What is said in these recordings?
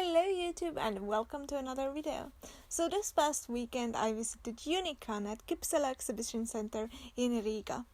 Hello YouTube and welcome to another video. So this past weekend I visited Unicon at Kypsala Exhibition Center in Riga.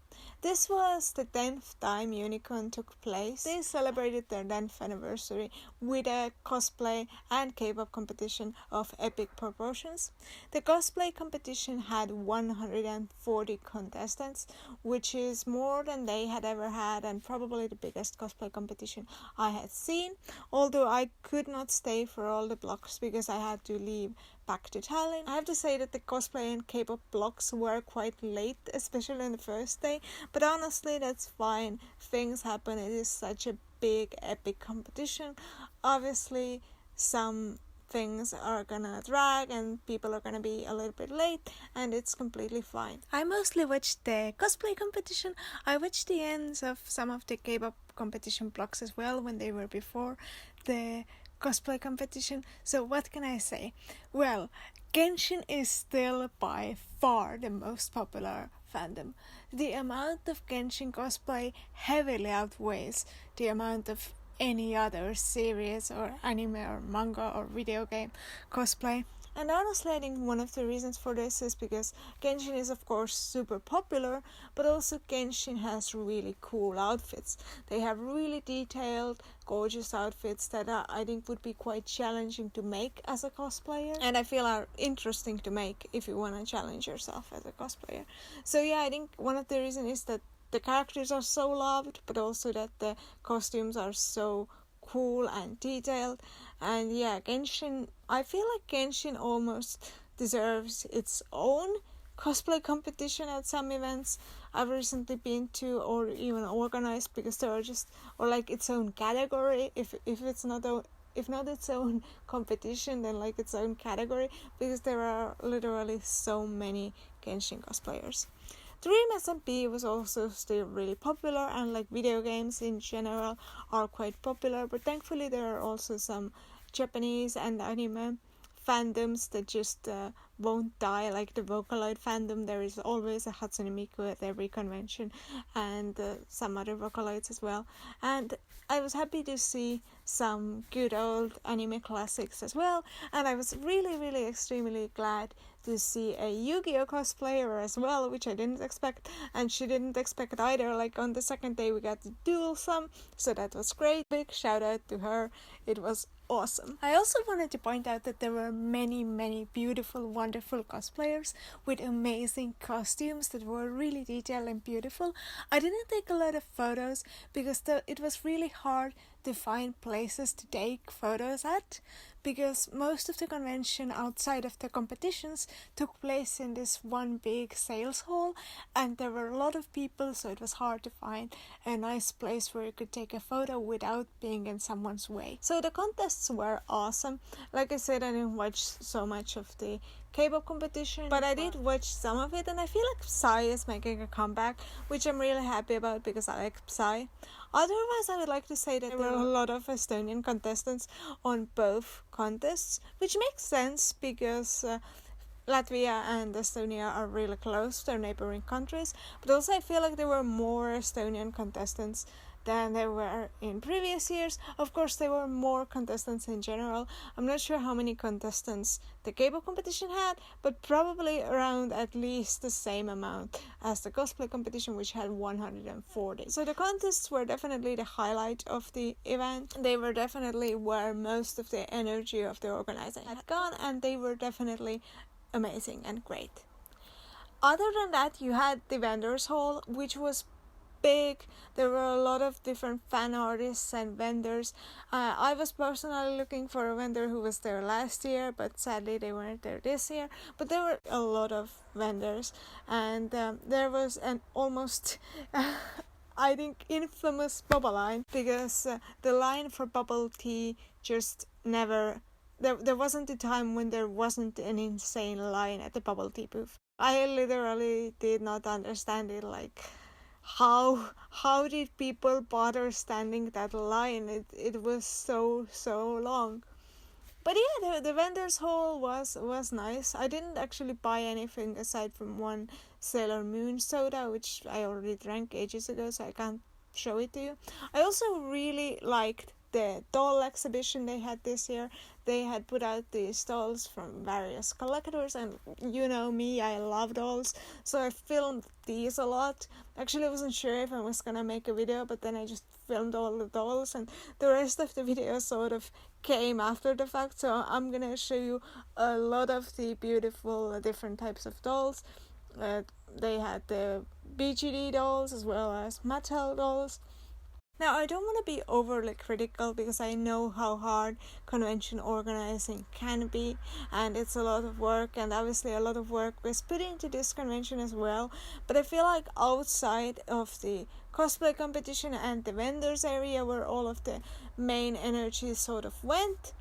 This was the 10th time Unicon took place. They celebrated their 10th anniversary with a cosplay and K-pop competition of epic proportions. The cosplay competition had 140 contestants, which is more than they had ever had and probably the biggest cosplay competition I had seen, although I could not stay for all the blocks because I had to leave back to Tallinn. I have to say that the cosplay and K-pop blocks were quite late, especially on the first day, but honestly that's fine. Things happen. It is such a big epic competition. Obviously some things are gonna drag and people are gonna be a little bit late, and it's completely fine. I mostly watched the cosplay competition. I watched the ends of some of the K-pop competition blocks as well when they were before the cosplay competition. So what can I say? Well, Genshin is still by far the most popular fandom. The amount of Genshin cosplay heavily outweighs the amount of any other series or anime or manga or video game cosplay. And honestly, I think one of the reasons for this is because Genshin is of course super popular, but also Genshin has really cool outfits. They have really detailed, gorgeous outfits that I think would be quite challenging to make as a cosplayer, and I feel are interesting to make if you want to challenge yourself as a cosplayer. So yeah, I think one of the reasons is that the characters are so loved, but also that the costumes are so cool and detailed. And yeah, Genshin, I feel like Genshin almost deserves its own cosplay competition at some events I've recently been to or even organized, because there are just, or like its own category, if it's not if not its own competition, then like its own category, because there are literally so many Genshin cosplayers. Dream SMP was also still really popular, and like video games in general are quite popular, but thankfully there are also some Japanese and anime fandoms that just won't die, like the Vocaloid fandom. There is always a Hatsune Miku at every convention, and some other Vocaloids as well. And I was happy to see some good old anime classics as well, and I was really extremely glad to see a Yu-Gi-Oh cosplayer as well, which I didn't expect, and she didn't expect either. Like on the second day we got to duel some, so that was great. Big shout out to her, it was awesome. I also wanted to point out that there were many beautiful, wonderful cosplayers with amazing costumes that were really detailed and beautiful. I didn't take a lot of photos because it was really hard to find places to take photos at, because most of the convention outside of the competitions took place in this one big sales hall, and there were a lot of people, so it was hard to find a nice place where you could take a photo without being in someone's way. So the contests were awesome. Like I said, I didn't watch so much of the K-pop competition, but I did watch some of it, and I feel like Psy is making a comeback, which I'm really happy about because I like Psy. Otherwise, I would like to say that there were a lot of Estonian contestants on both contests, which makes sense because Latvia and Estonia are really close, they're neighboring countries, but also I feel like there were more Estonian contestants than there were in previous years. Of course, there were more contestants in general. I'm not sure how many contestants the K-pop competition had, but probably around at least the same amount as the cosplay competition, which had 140. So the contests were definitely the highlight of the event. They were definitely where most of the energy of the organizing had gone, and they were definitely amazing and great. Other than that, you had the vendors hall, which was big. There were a lot of different fan artists and vendors. I was personally looking for a vendor who was there last year, but sadly they weren't there this year. But there were a lot of vendors, and there was an almost I think infamous bubble line, because the line for bubble tea just never, there wasn't a time when there wasn't an insane line at the bubble tea booth. I literally did not understand it, like how did people bother standing that line? It was so long. But yeah, the vendors hall was nice. I didn't actually buy anything aside from one Sailor Moon soda, which I already drank ages ago, so I can't show it to you. I also really liked the doll exhibition they had this year. They had put out these dolls from various collectors, and you know me, I love dolls, so I filmed these a lot. Actually, I wasn't sure if I was gonna make a video, but then I just filmed all the dolls, and the rest of the video sort of came after the fact, so I'm gonna show you a lot of the beautiful different types of dolls. They had the BGD dolls as well as Mattel dolls. Now, I don't want to be overly critical because I know how hard convention organizing can be, and it's a lot of work, and obviously a lot of work was put into this convention as well. But I feel like outside of the cosplay competition and the vendors area where all of the main energy sort of went,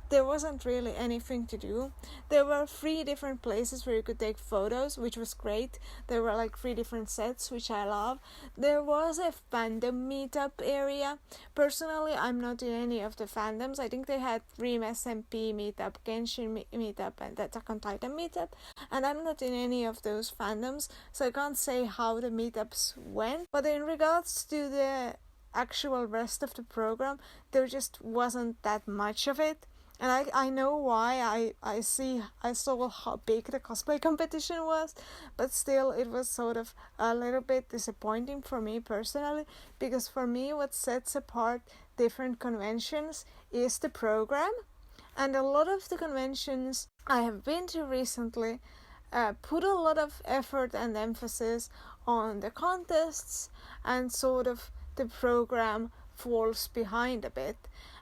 there wasn't really anything to do. There were 3 different places where you could take photos, which was great. There were like 3 different sets, which I love. There was a fandom meetup area. Personally, I'm not in any of the fandoms. I think they had Dream SMP meetup, Genshin meetup, and Attack on Titan meetup. And I'm not in any of those fandoms, so I can't say how the meetups went. But in regards to the actual rest of the program, there just wasn't that much of it. And I know why. I saw how big the cosplay competition was, but still it was sort of a little bit disappointing for me personally, because for me what sets apart different conventions is the program. And a lot of the conventions I have been to recently put a lot of effort and emphasis on the contests, and sort of the program falls behind a bit.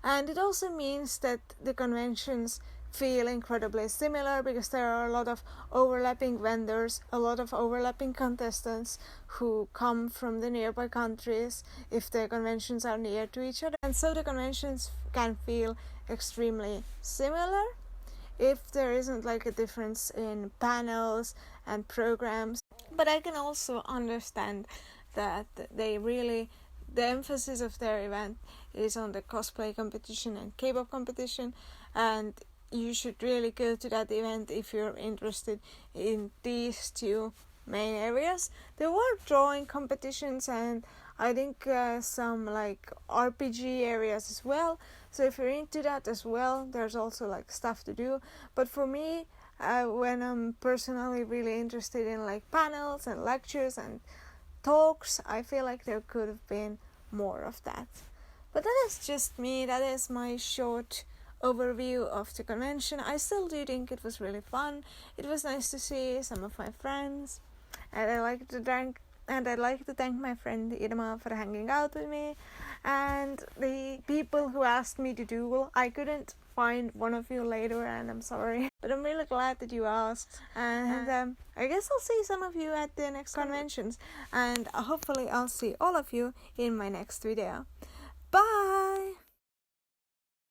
And it also means that the conventions feel incredibly similar because there are a lot of overlapping vendors, a lot of overlapping contestants who come from the nearby countries if the conventions are near to each other. And so the conventions can feel extremely similar if there isn't like a difference in panels and programs. But I can also understand that the emphasis of their event is on the cosplay competition and K-pop competition, and you should really go to that event if you're interested in these 2 main areas. There were drawing competitions and I think some like RPG areas as well, so if you're into that as well, there's also like stuff to do. But for me, when I'm personally really interested in like panels and lectures and talks, I feel like there could have been more of that. But that is just me. That is my short overview of the convention. I still do think it was really fun. It was nice to see some of my friends, and I'd like to thank my friend Irma for hanging out with me, and the people who asked me to duel. I couldn't find one of you later, and I'm sorry, but I'm really glad that you asked. And I guess I'll see some of you at the next conventions, and hopefully I'll see all of you in my next video. Bye!